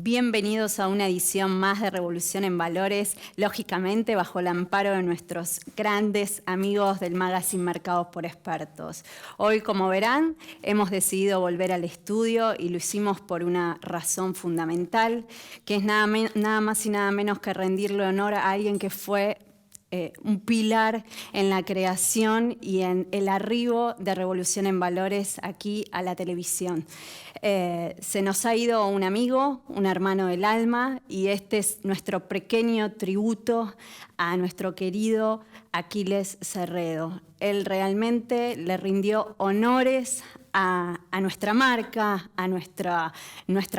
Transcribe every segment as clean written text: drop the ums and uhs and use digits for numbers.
Bienvenidos a una edición más de Revolución en Valores, lógicamente bajo el amparo de nuestros grandes amigos del magazine Mercados por Expertos. Hoy, como verán, hemos decidido volver al estudio y lo hicimos por una razón fundamental, que es nada más y nada menos que rendirle honor a alguien que fue un pilar en la creación y en el arribo de Revolución en Valores aquí a la televisión. Se nos ha ido un amigo, un hermano del alma, y este es nuestro pequeño tributo a nuestro querido Aquiles Cerredo. Él realmente le rindió honores a nuestra marca, a nuestra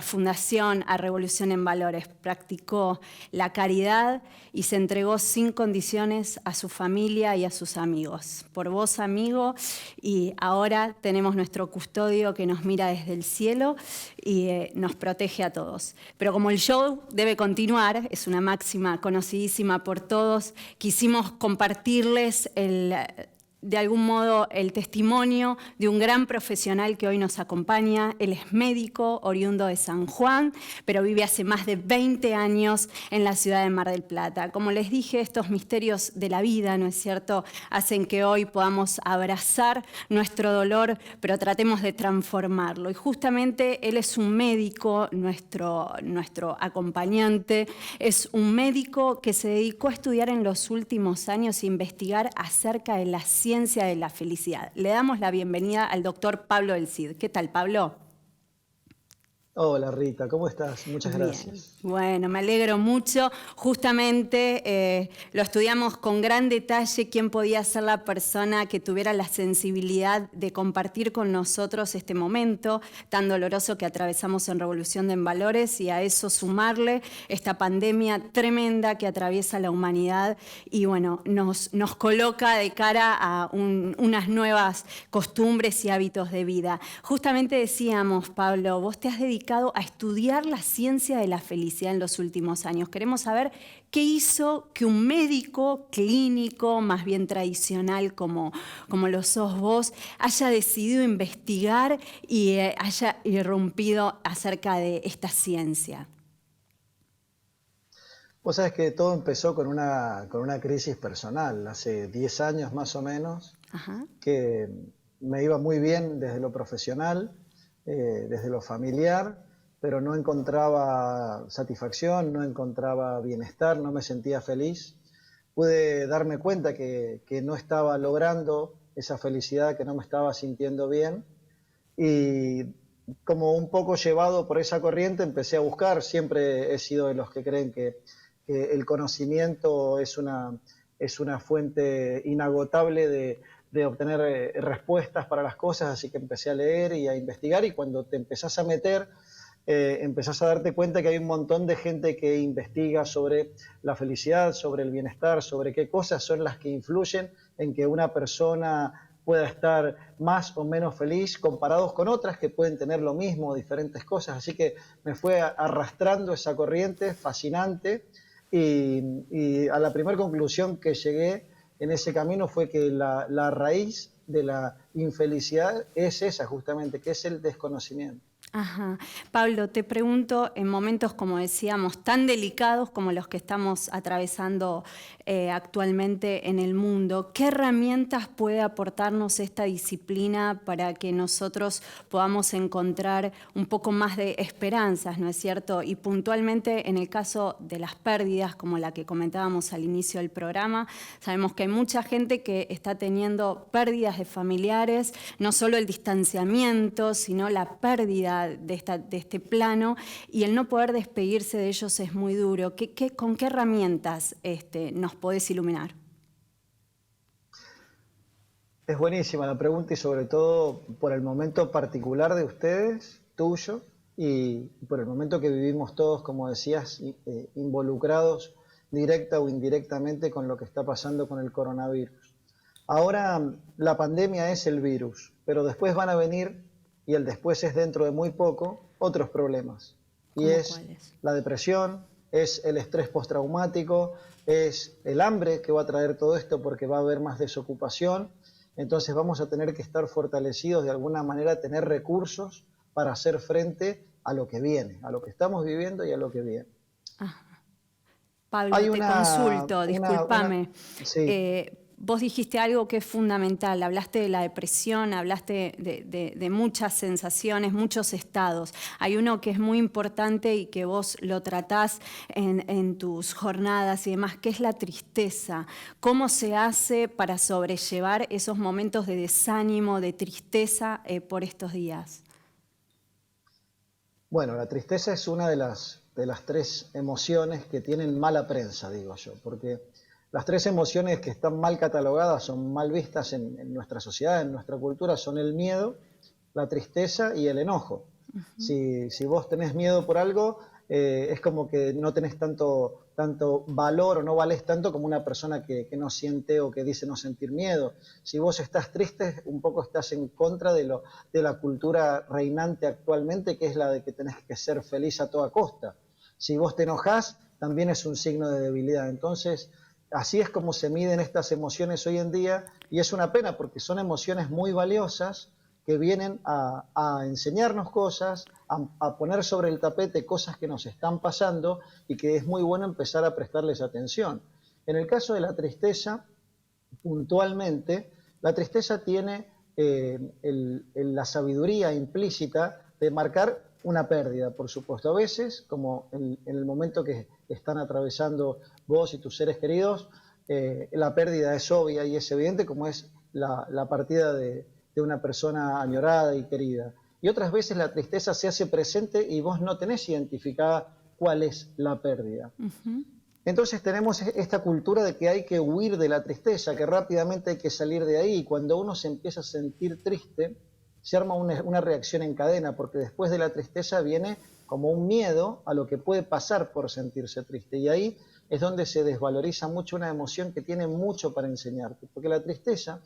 fundación, a Revolución en Valores. Practicó la caridad y se entregó sin condiciones a su familia y a sus amigos. Por vos, amigo, y ahora tenemos nuestro custodio que nos mira desde el cielo y nos protege a todos. Pero como el show debe continuar, es una máxima conocidísima por todos, quisimos compartirles de algún modo el testimonio de un gran profesional que hoy nos acompaña. Él es médico, oriundo de San Juan, pero vive hace más de 20 años en la ciudad de Mar del Plata. Como les dije, estos misterios de la vida, ¿no es cierto?, hacen que hoy podamos abrazar nuestro dolor, pero tratemos de transformarlo. Y justamente él es un médico, nuestro acompañante, es un médico que se dedicó a estudiar en los últimos años e investigar acerca de la ciencia de la felicidad. Le damos la bienvenida al doctor Pablo del Cid. ¿Qué tal, Pablo? Hola Rita, ¿cómo estás? Muchas Bien, gracias. bueno, me alegro mucho. Justamente lo estudiamos con gran detalle quién podía ser la persona que tuviera la sensibilidad de compartir con nosotros este momento tan doloroso que atravesamos en Revolución en Valores, y a eso sumarle esta pandemia tremenda que atraviesa la humanidad y bueno, nos coloca de cara a unas nuevas costumbres y hábitos de vida. Justamente decíamos, Pablo, vos te has dedicado a estudiar la ciencia de la felicidad en los últimos años. Queremos saber qué hizo que un médico clínico, más bien tradicional como lo sos vos, haya decidido investigar y haya irrumpido acerca de esta ciencia. Vos sabés que todo empezó con una crisis personal, hace 10 años más o menos, Ajá. que me iba muy bien desde lo profesional, desde lo familiar, pero no encontraba satisfacción, no encontraba bienestar, no me sentía feliz. Pude darme cuenta que no estaba logrando esa felicidad, que no me estaba sintiendo bien, y como un poco llevado por esa corriente empecé a buscar. Siempre he sido de los que creen que el conocimiento es una fuente inagotable de obtener respuestas para las cosas, así que empecé a leer y a investigar, y cuando te empezás a meter, empezás a darte cuenta que hay un montón de gente que investiga sobre la felicidad, sobre el bienestar, sobre qué cosas son las que influyen en que una persona pueda estar más o menos feliz comparados con otras que pueden tener lo mismo, diferentes cosas. Así que me fue arrastrando esa corriente fascinante, y a la primera conclusión que llegué en ese camino fue que la raíz de la infelicidad es esa justamente, que es el desconocimiento. Ajá. Pablo, te pregunto, en momentos, como decíamos, tan delicados como los que estamos atravesando actualmente en el mundo, ¿qué herramientas puede aportarnos esta disciplina para que nosotros podamos encontrar un poco más de esperanzas, ¿no es cierto? Y puntualmente en el caso de las pérdidas, como la que comentábamos al inicio del programa, sabemos que hay mucha gente que está teniendo pérdidas de familiares, no solo el distanciamiento, sino la pérdida de este plano, y el no poder despedirse de ellos es muy duro. ¿Con qué herramientas nos podés iluminar? Es buenísima la pregunta, y sobre todo por el momento particular de ustedes, tuyo, y por el momento que vivimos todos, como decías, involucrados directa o indirectamente con lo que está pasando con el coronavirus. Ahora la pandemia es el virus, pero después van a venir, y el después es dentro de muy poco, otros problemas. Y ¿Cómo es cuáles? la depresión, es el estrés postraumático, es el hambre que va a traer todo esto porque va a haber más desocupación. Entonces vamos a tener que estar fortalecidos de alguna manera, tener recursos para hacer frente a lo que viene, a lo que estamos viviendo y a lo que viene. Pablo, Hay te consulto, una discúlpame. sí. Vos dijiste algo que es fundamental, hablaste de la depresión, hablaste de muchas sensaciones, muchos estados. Hay uno que es muy importante y que vos lo tratás en tus jornadas y demás, que es la tristeza. ¿Cómo se hace para sobrellevar esos momentos de desánimo, de tristeza por estos días? Bueno, la tristeza es una de las tres emociones que tienen mala prensa, digo yo, porque las tres emociones que están mal catalogadas, son mal vistas en nuestra sociedad, en nuestra cultura, son el miedo, la tristeza y el enojo. Si vos tenés miedo por algo, es como que no tenés tanto valor o no valés tanto como una persona que no siente o que dice no sentir miedo. Si vos estás triste, un poco estás en contra de la cultura reinante actualmente, que es la de que tenés que ser feliz a toda costa. Si vos te enojás, también es un signo de debilidad. Entonces, así es como se miden estas emociones hoy en día, y es una pena porque son emociones muy valiosas que vienen a enseñarnos cosas, a poner sobre el tapete cosas que nos están pasando y que es muy bueno empezar a prestarles atención. En el caso de la tristeza, puntualmente, la tristeza tiene la sabiduría implícita de marcar una pérdida, por supuesto. A veces, como en el momento que están atravesando vos y tus seres queridos, la pérdida es obvia y es evidente, como es la partida de una persona añorada y querida. Y otras veces la tristeza se hace presente y vos no tenés identificada cuál es la pérdida. Entonces tenemos esta cultura de que hay que huir de la tristeza, que rápidamente hay que salir de ahí, y cuando uno se empieza a sentir triste, se arma una reacción en cadena, porque después de la tristeza viene como un miedo a lo que puede pasar por sentirse triste, y ahí es donde se desvaloriza mucho una emoción que tiene mucho para enseñarte, porque la tristeza,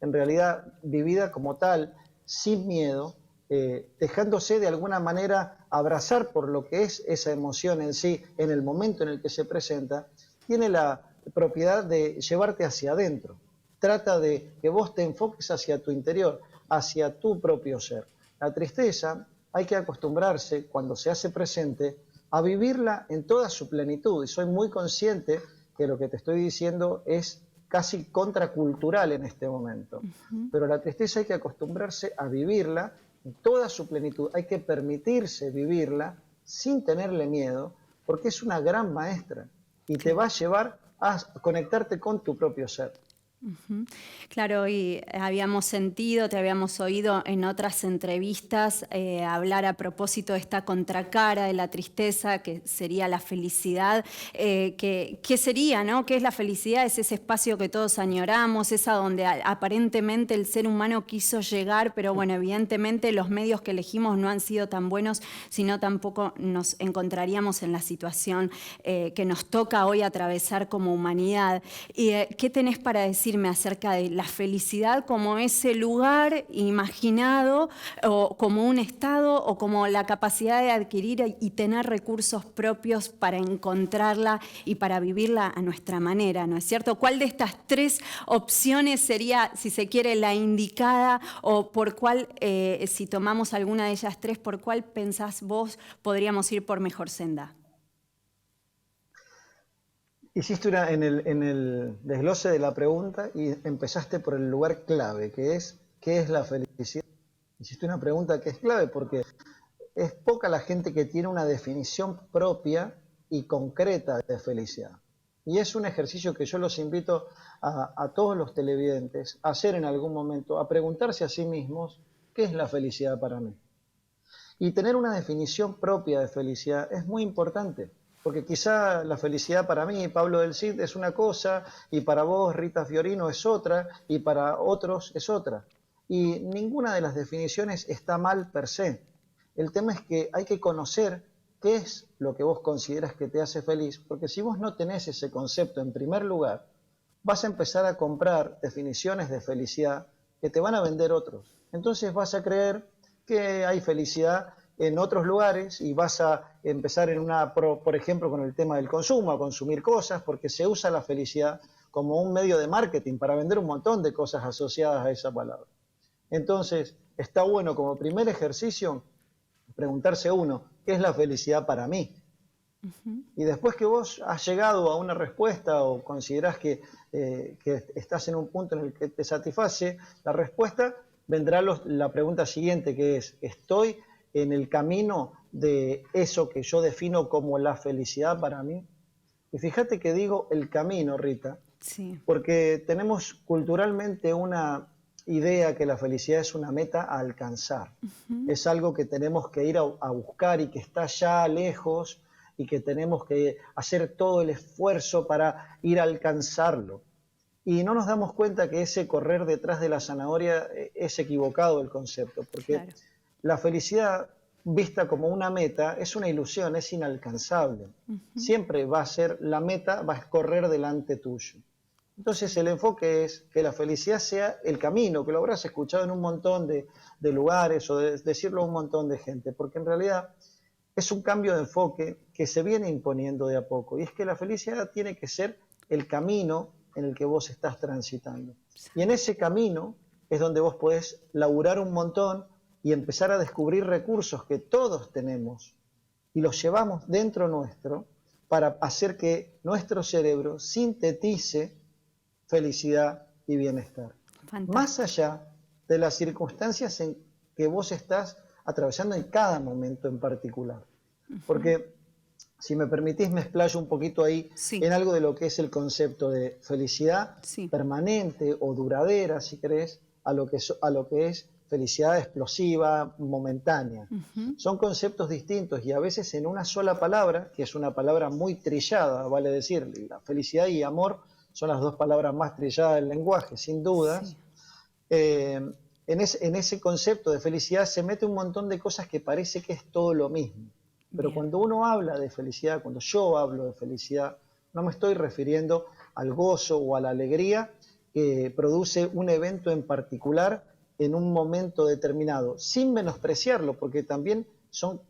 en realidad vivida como tal, sin miedo, dejándose de alguna manera abrazar por lo que es esa emoción en sí, en el momento en el que se presenta, tiene la propiedad de llevarte hacia adentro. Trata de que vos te enfoques hacia tu interior, hacia tu propio ser. La tristeza hay que acostumbrarse, cuando se hace presente, a vivirla en toda su plenitud. Y soy muy consciente que lo que te estoy diciendo es casi contracultural en este momento. Pero la tristeza hay que acostumbrarse a vivirla en toda su plenitud. Hay que permitirse vivirla sin tenerle miedo, porque es una gran maestra y te va a llevar a conectarte con tu propio ser. Claro, y habíamos sentido, te habíamos oído en otras entrevistas hablar a propósito de esta contracara de la tristeza, que sería la felicidad. ¿Qué sería, no? ¿Qué es la felicidad? Es ese espacio que todos añoramos, es a donde aparentemente el ser humano quiso llegar, pero bueno, evidentemente los medios que elegimos no han sido tan buenos, sino tampoco nos encontraríamos en la situación que nos toca hoy atravesar como humanidad. ¿Qué tenés para decirme acerca de la felicidad como ese lugar imaginado o como un estado o como la capacidad de adquirir y tener recursos propios para encontrarla y para vivirla a nuestra manera, ¿no es cierto? ¿Cuál de estas tres opciones sería, si se quiere, la indicada o por cuál, si tomamos alguna de ellas tres, por cuál pensás vos podríamos ir por mejor senda? Hiciste en el desglose de la pregunta y empezaste por el lugar clave, que es ¿qué es la felicidad? Hiciste una pregunta que es clave porque es poca la gente que tiene una definición propia y concreta de felicidad. Y es un ejercicio que yo los invito a todos los televidentes a hacer en algún momento, a preguntarse a sí mismos, ¿qué es la felicidad para mí? Y tener una definición propia de felicidad es muy importante, porque quizá la felicidad para mí, Pablo del Cid, es una cosa, y para vos, Rita Fiorino, es otra, y para otros es otra. Y ninguna de las definiciones está mal per se. El tema es que hay que conocer qué es lo que vos consideras que te hace feliz, porque si vos no tenés ese concepto en primer lugar, vas a empezar a comprar definiciones de felicidad que te van a vender otros. Entonces vas a creer que hay felicidad en otros lugares y vas a empezar por ejemplo, con el tema del consumo, a consumir cosas, porque se usa la felicidad como un medio de marketing para vender un montón de cosas asociadas a esa palabra. Entonces, está bueno como primer ejercicio preguntarse uno, ¿qué es la felicidad para mí? Y después que vos has llegado a una respuesta o considerás que estás en un punto en el que te satisface la respuesta, vendrá la pregunta siguiente, que es, ¿estoy en el camino de eso que yo defino como la felicidad para mí? Y fíjate que digo el camino, Rita, Sí. porque tenemos culturalmente una idea que la felicidad es una meta a alcanzar. Es algo que tenemos que ir a buscar y que está ya lejos y que tenemos que hacer todo el esfuerzo para ir a alcanzarlo. Y no nos damos cuenta que ese correr detrás de la zanahoria es equivocado el concepto, porque Claro. la felicidad vista como una meta es una ilusión, es inalcanzable. Siempre va a ser la meta, va a correr delante tuyo. Entonces el enfoque es que la felicidad sea el camino, que lo habrás escuchado en un montón de lugares o decirlo a un montón de gente, porque en realidad es un cambio de enfoque que se viene imponiendo de a poco, y es que la felicidad tiene que ser el camino en el que vos estás transitando. Y en ese camino es donde vos podés laburar un montón y empezar a descubrir recursos que todos tenemos y los llevamos dentro nuestro para hacer que nuestro cerebro sintetice felicidad y bienestar. Fantástico. Más allá de las circunstancias en que vos estás atravesando en cada momento en particular. Porque, si me permitís, me explayo un poquito ahí Sí. en algo de lo que es el concepto de felicidad Sí. permanente o duradera, si querés, a lo que es felicidad explosiva, momentánea. Son conceptos distintos y a veces en una sola palabra, que es una palabra muy trillada, vale decir, la felicidad y amor son las dos palabras más trilladas del lenguaje, sin dudas. Sí. En ese concepto de felicidad se mete un montón de cosas que parece que es todo lo mismo. Pero Bien. cuando uno habla de felicidad, cuando yo hablo de felicidad, no me estoy refiriendo al gozo o a la alegría que produce un evento en particular en un momento determinado, sin menospreciarlo, porque también son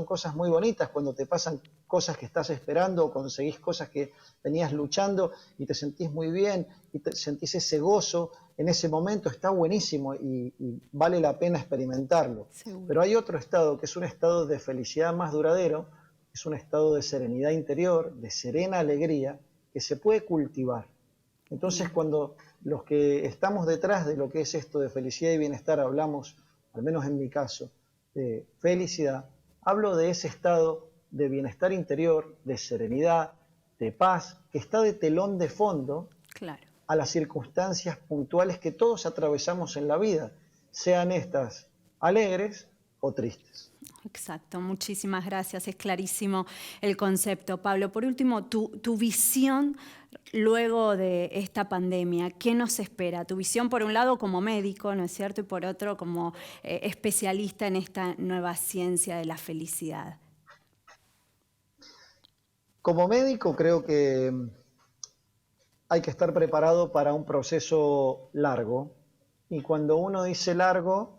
cosas muy bonitas cuando te pasan cosas que estás esperando o conseguís cosas que venías luchando y te sentís muy bien y te sentís ese gozo en ese momento, está buenísimo y vale la pena experimentarlo. Seguro. Pero hay otro estado que es un estado de felicidad más duradero, es un estado de serenidad interior, de serena alegría, que se puede cultivar. Entonces, cuando los que estamos detrás de lo que es esto de felicidad y bienestar hablamos, al menos en mi caso, de felicidad, hablo de ese estado de bienestar interior, de serenidad, de paz, que está de telón de fondo Claro. a las circunstancias puntuales que todos atravesamos en la vida, sean estas alegres o tristes. Exacto, muchísimas gracias, es clarísimo el concepto. Pablo, por último, tu visión luego de esta pandemia, ¿qué nos espera? Tu visión por un lado como médico, ¿no es cierto? Y por otro como especialista en esta nueva ciencia de la felicidad. Como médico creo que hay que estar preparado para un proceso largo, y cuando uno dice largo,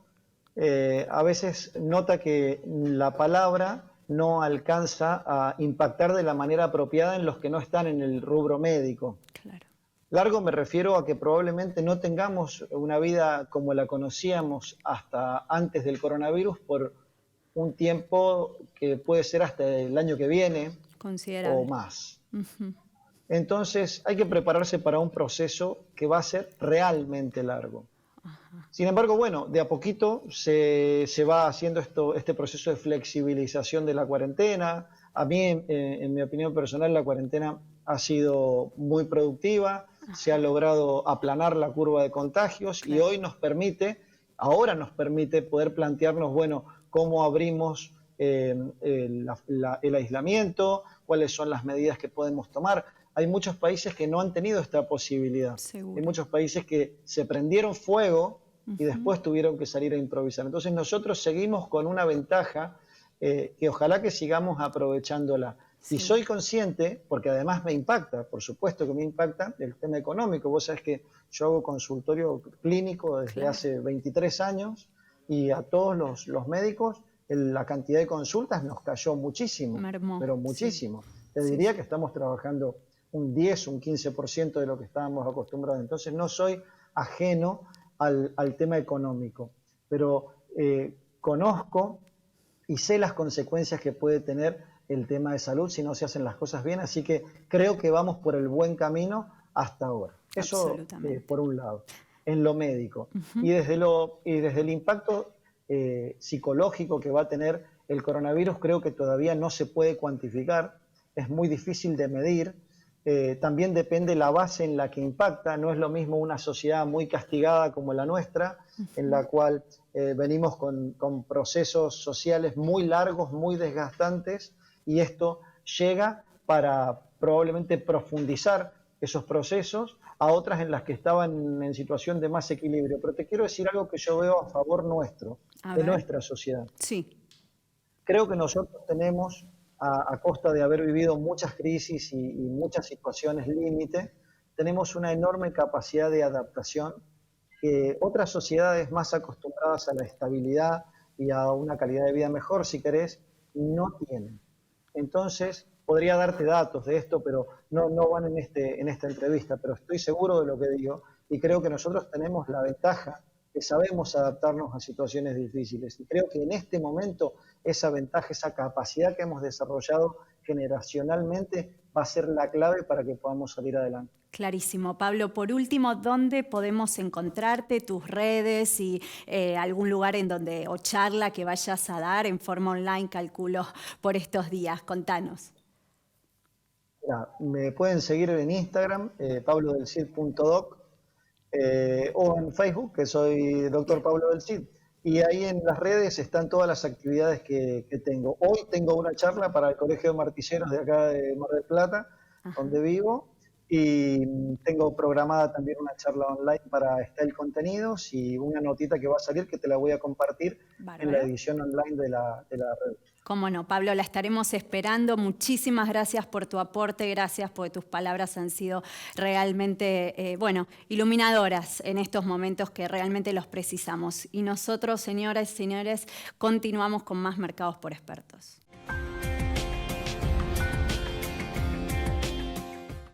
a veces nota que la palabra no alcanza a impactar de la manera apropiada en los que no están en el rubro médico. Claro. Largo me refiero a que probablemente no tengamos una vida como la conocíamos hasta antes del coronavirus por un tiempo que puede ser hasta el año que viene o Considerable. más. Ujú. Entonces hay que prepararse para un proceso que va a ser realmente largo. Sin embargo, bueno, de a poquito se va haciendo este proceso de flexibilización de la cuarentena. A mí, en mi opinión personal, la cuarentena ha sido muy productiva, se ha logrado aplanar la curva de contagios y Claro. hoy ahora nos permite poder plantearnos, bueno, cómo abrimos el aislamiento, cuáles son las medidas que podemos tomar. Hay muchos países que no han tenido esta posibilidad. Seguro. Hay muchos países que se prendieron fuego y Ujú. después tuvieron que salir a improvisar. Entonces nosotros seguimos con una ventaja que ojalá que sigamos aprovechándola. Y Seguro. soy consciente, porque además me impacta, por supuesto que me impacta el tema económico. Vos sabés que yo hago consultorio clínico desde Claro. hace 23 años y a todos los médicos la cantidad de consultas nos cayó muchísimo, Mermó. pero Sí. muchísimo. Te Sí, diría sí. que estamos trabajando un 10, un 15% de lo que estábamos acostumbrados. Entonces no soy ajeno al tema económico, pero conozco y sé las consecuencias que puede tener el tema de salud si no se hacen las cosas bien, así que creo que vamos por el buen camino hasta ahora. Eso Absolutamente. por un lado, en lo médico. Ujú. Y desde el impacto psicológico que va a tener el coronavirus, creo que todavía no se puede cuantificar, es muy difícil de medir. También depende la base en la que impacta, no es lo mismo una sociedad muy castigada como la nuestra, en la cual venimos con procesos sociales muy largos, muy desgastantes, y esto llega para probablemente profundizar esos procesos a otras en las que estaban en situación de más equilibrio. Pero te quiero decir algo que yo veo a favor nuestro, A de ver. nuestra sociedad. Sí. Creo que nosotros tenemos, a costa de haber vivido muchas crisis y muchas situaciones límite, tenemos una enorme capacidad de adaptación que otras sociedades más acostumbradas a la estabilidad y a una calidad de vida mejor, si querés, no tienen. Entonces, podría darte datos de esto, pero no van en esta entrevista, pero estoy seguro de lo que digo y creo que nosotros tenemos la ventaja que sabemos adaptarnos a situaciones difíciles. Y creo que en este momento esa ventaja, esa capacidad que hemos desarrollado generacionalmente va a ser la clave para que podamos salir adelante. Clarísimo. Pablo, por último, ¿dónde podemos encontrarte, tus redes y algún lugar en donde, o charla que vayas a dar en forma online, calculo, por estos días? Contanos. Mira, me pueden seguir en Instagram, pablodelcid.doc, o en Facebook, que soy doctor Pablo del Cid. Y ahí en las redes están todas las actividades que tengo. Hoy tengo una charla para el Colegio de Martilleros de acá de Mar del Plata, Ajá. donde vivo, y tengo programada también una charla online para Estel Contenidos y una notita que va a salir que te la voy a compartir en la Bárbaro. edición online de la red. Cómo no, Pablo, la estaremos esperando. Muchísimas gracias por tu aporte, gracias porque tus palabras han sido realmente, iluminadoras en estos momentos que realmente los precisamos. Y nosotros, señoras y señores, continuamos con más Mercados por Expertos.